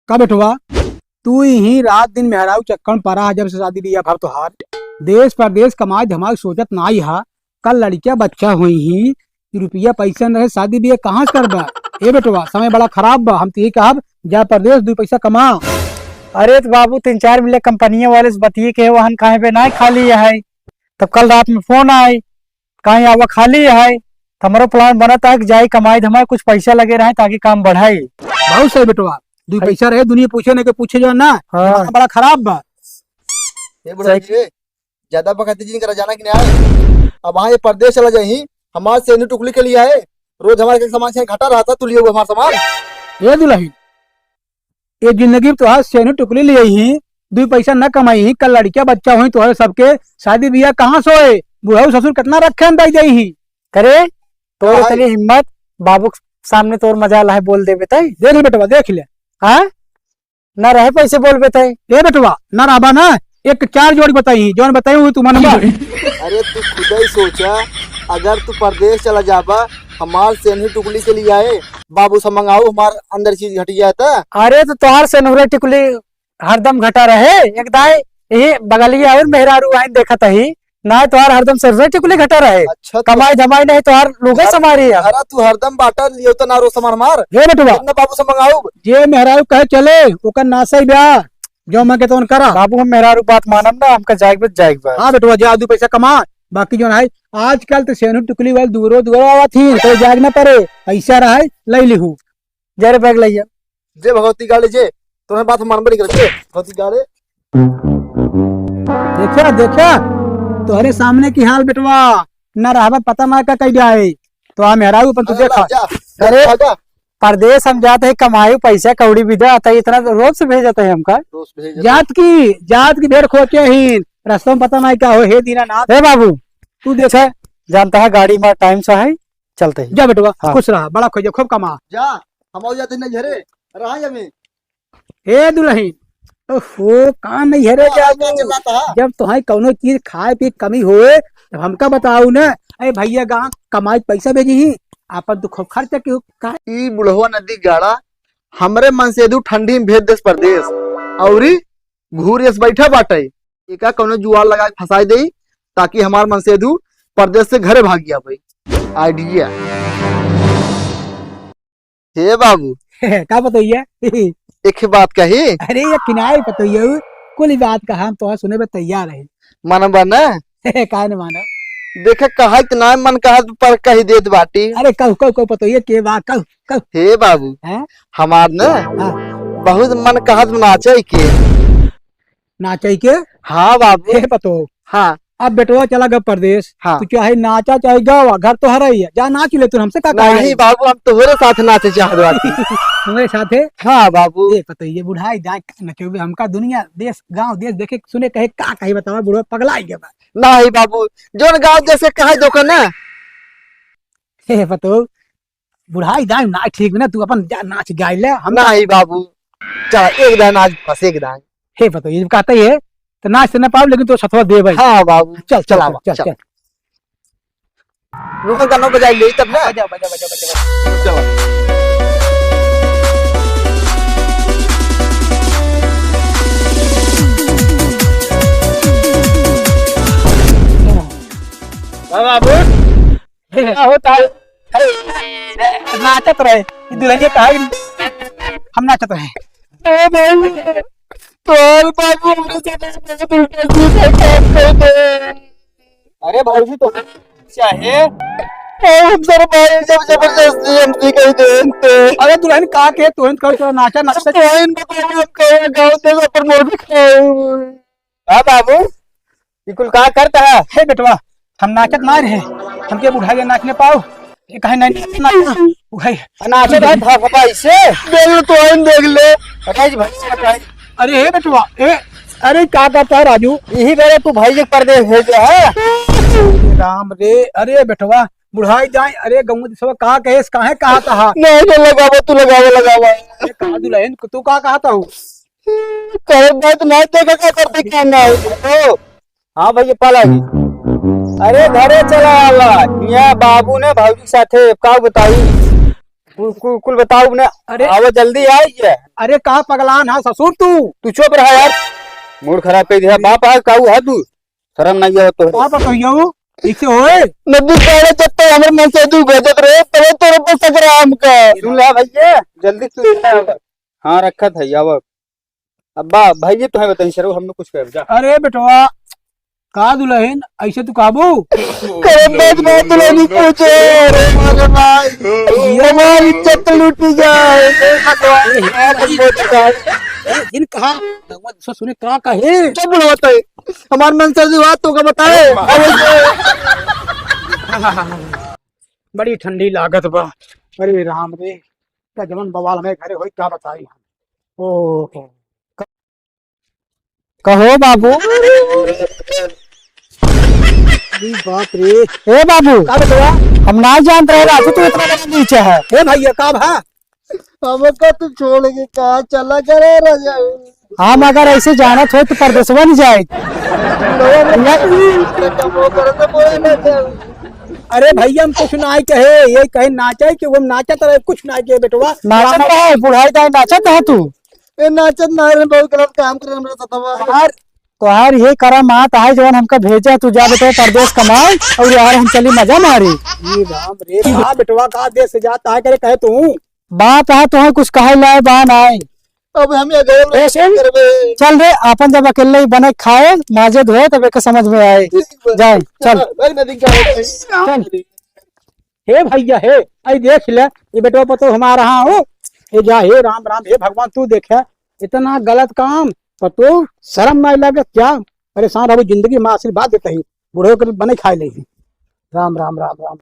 का बेटवा तू ही रात दिन मेहराऊ चक्कर परा जब से शादी दिया भर तोहार देश परदेश कमाई धमाई सोचत नाई हा कल लड़किया बच्चा हुई ही रुपया पैसा न रहे शादी बिया कहाँ से करबा। ए बेटवा समय बड़ा खराब बा, हम तो यही कहब जा परदेश 2 पैसा कमा। अरे तो बाबू 3-4 मिले कंपनियों वाले से बतिए के वहन कहे पे ना खाली है। तब कल रात में फोन आई कहीं आवा खाली है। हमारा प्लान बना था कि जाई कमाई धमाई कुछ पैसा लगे रहे ताकि काम बढ़ाई। बहुत सही बेटवा 2 पैसा रहे दुनिया पूछे न के पूछे जो ना। हाँ। बड़ा खराब बा। ज्यादा बकती जी करा जाना कि नहीं आए। अब वहाँ ये परदेश चला जाही हमारे सेनी टुकली के लिए आए। रोज हमारे सामान से घटा रहा था तू लिए हमारा सामान। ये दुल्हन ये जिंदगी तो आज सेनु टुकली ले ही 2 पैसा न कमाई ही कल लड़किया बच्चा हुई तो सबके शादी बियाह कहाँ सोए बुढ़ाऊ ससुर कितना रखे दाई जाई ही करे तो तेरी हिम्मत बाबू सामने तोर मजा ला है बोल दे बेटाई। देख ले बेटवा देख ले। हाँ न रहे पैसे बोल बेटाई। ये बेटवा न राबा ना एक 4 जोड़ी बताई जौन बताई हुई तू मन। अरे तू खुद ही सोचा अगर तू परदेश चला जाबा हमार सेनी टुकली के लिए आए बाबू से मंगाओ हमार अंदर चीज घट जाता। अरे तो तोहार से नूरे टिकुली हरदम घटा रहे एक दाई यही बगलिया और मेहरारू आइन देखत ही ना तोहार हरदम सरसों टिकुली घटा रहे। अच्छा कमाई धमाई नहीं तोहार लोगे समारी। अरे तू हरदम बाटा लियो तो ना रो सामान मार। ये बेटवा कितना बाबू से मंगाओ जे मेहरारू कहे चले ओकर नासा ब्याह जो मैं कहता करा। बाबू हम मेहरारू बात मानम ना हमका जाएगा। हाँ बेटवा जा 2 पैसा कमा बाकी जो है आजकल तो सेनु टुकली वाले दूरो आवत थी तो जाग न पड़े पैसा रहा ले लिहू जरे बैग लिया जे भगवती गाड़ी जे तुम्हें बात मान बड़ी करके भगवती गाड़ी देखा देखा तोहरे सामने की हाल बेटवा न रहबा पता ना का कई जाए तो आ मेहरारू अपन तू देखा। अरे परदेश हम जाते है कमाई पैसा कौड़ी विदा आता है इतना रोज से भेजता है हमका। जात की भेड़ खोचे ही रास्ता में पता नहीं क्या हो हे दीनानाथ। हे बाबू तू देखा जानता है गाड़ी में टाइम से है चलते है। जा बेटवा हाँ। खुश रहा बड़ा खोजे खूब कमा जा हम हो जाते नहीं झरे रहा हमें। हे दुल्हन ओहो कहाँ नहीं है रे चिल्लाता जब तुम्हारी कौनो चीज खाए पी कमी होए तब हमका बताऊ न। अरे भैया गाँव कमाई पैसा भेजी ही आपन तो खूब खर्चा क्यों का ई बुढ़वा नदी गाड़ा हमरे मन से दू ठंडी में भेज देस परदेश औरी घूर बैठा बाटे एका कोनो जुआर लगा के फंसाई दे ताकि हमार मन से दू परदेश से घरे भाग गया भाई आइडिया। हे बाबू का बताइए एक बात कही। अरे ये किनारे बताइए कुल बात का हम तो सुने में तैयार है। मन बना का न माना देखे कहा ना मन कहा पर कही देत बाटी। अरे कहू बताइए के बात कहू हे बाबू हैं हमार न हाँ। बहुत मन कहा नाचे के नाचे के। हाँ बाबू हे पतो हाँ अब बेटवा चला गया परदेश हाँ। तू चाहे नाचा चाहे गावा घर तो हरा ही है जा नाच ले तू हमसे का नहीं बाबू हम तुम्हारे साथ नाचे चाहत बाटी। तुम्हारे साथ है। हाँ बाबू ये बताइए बुढ़ाई जाए नचोगे हमका दुनिया देश गांव देश देखे सुने कहे का कही बतावा बुढ़वा पगला गया बा। नहीं बाबू जोन गाँव जैसे कहा दो ना हे पतो बुढ़ाई जाए ना ठीक ना तू अपन जा नाच गाय ले हम नहीं बाबू चल एक दान आज बस एक दान। हे पतो ये कहते है तो नाच तो ना पाओ लेकिन तो सथवा दे भाई। हाँ बाबू चल चल चल चल रुको गाना बजाई ले तब ना बजा बजा बजा बजा चलो बाबू क्या होता है नाचत रहे दुल्हनिया कहा हम नाचत रहे। तोर बाबू अरे भाई तो चाहे हम सर भाई जब जबरदस्ती हमसे कह दे अरे दुल्हन का के तुरंत कर थोड़ा नाचा नाचता कोइन बताओ कहे गांव से पर मोर भी खाओ। हां बाबू ये कुल का करता है। हे बेटवा हम नाचत ना रहे हमके बुढ़ाई नाचने पाओ ये कहे नहीं नाचना भाई नाचे रहे था भाई से देख तो इन देख ले अरे भाई अरे हे बेटवा ए अरे क्या करता है राजू यही करे तू भाई के परदेश भेज है। राम रे अरे बेटवा बुढ़ाई जाए अरे गऊ सब कहा कहे काहे कहा कहा नहीं लगावा तू लगावा कहा दुल्हन तू का कहता हूँ करे बात नहीं देखा क्या करते क्या ना हो। हाँ भैया पाला जी अरे घरे चला आवा यहाँ बाबू ने भाभी साथे का बताई कुल बताऊ ने। अरे आवा जल्दी आई है अरे कहा पगलान है ससुर तू चुप रहा यार, मूड खराब कर दिया। बाप है काऊ है तू, शर्म नहीं है तो। कहा पर कहियो इसे होए नदी काढ़े जब तक हमारे मन से तू भेजत रहे तब तोरे पे सकराम का सुन ले भैया, जल्दी तू। हाँ रखा था यावक। अब्बा भैया तुम्हें बताइए शर्म हमने कुछ कर जा। अरे बेटवा का दुल्हन ऐसे तू काबू करे बेच में तुले नहीं पूछे रे मारे भाई, हमारी इज्जत लूटी जाए। इन कहा सुने का कहे चुप रहो बताए, हमारे मन से जो बात तो का बताए। बड़ी ठंडी लागत बा। अरे राम रे क्या जमन बवाल हमें घरे होई क्या बताई हम। ओ कहो बाबू। अरे बाप रे ए बाबू, का बेटवा हम ना जानते रहे राजू तू इतना बड़ा नीचे है। ए भैया का भा हमको तू छोड़ के कहा चला करे राजा। हम अगर ऐसे जानत हो तो परदेशवा नहीं जाए। अरे भैया हम कुछ ना कहे, ये कहे नाचे कि वो नाचा तरह कुछ ना कहे बेटवा। नाचत रहे बुढ़ाई दाई नाचत है तू। ए नाचत ना रे, बहुत गलत काम कर हमरा सतवा। यार तोहार ये करा मात है जवन हमका भेजा, तू जा बेटा परदेश कमाए और यार हम चली मजा मारी। ये राम रे का बेटवा का देश से जाता है करे कहे तू बात है तुम्हें कुछ कहे लाए बान आए। अब हम ये गए ऐसे? करबे। चल रे अपन जब अकेले ही बने खाए माजे धोए तब एक समझ में आए। जाए चल भाई नदी का चल। हे भैया हे आई देख ले ये बेटवा पतो हमारा हाँ हो। हे जा हे राम राम हे भगवान तू देखे इतना गलत काम पतो शर्म नहीं लगे क्या। परेशान रहो जिंदगी में आशीर्वाद देते ही बूढ़े बने खाए ले। राम राम राम राम।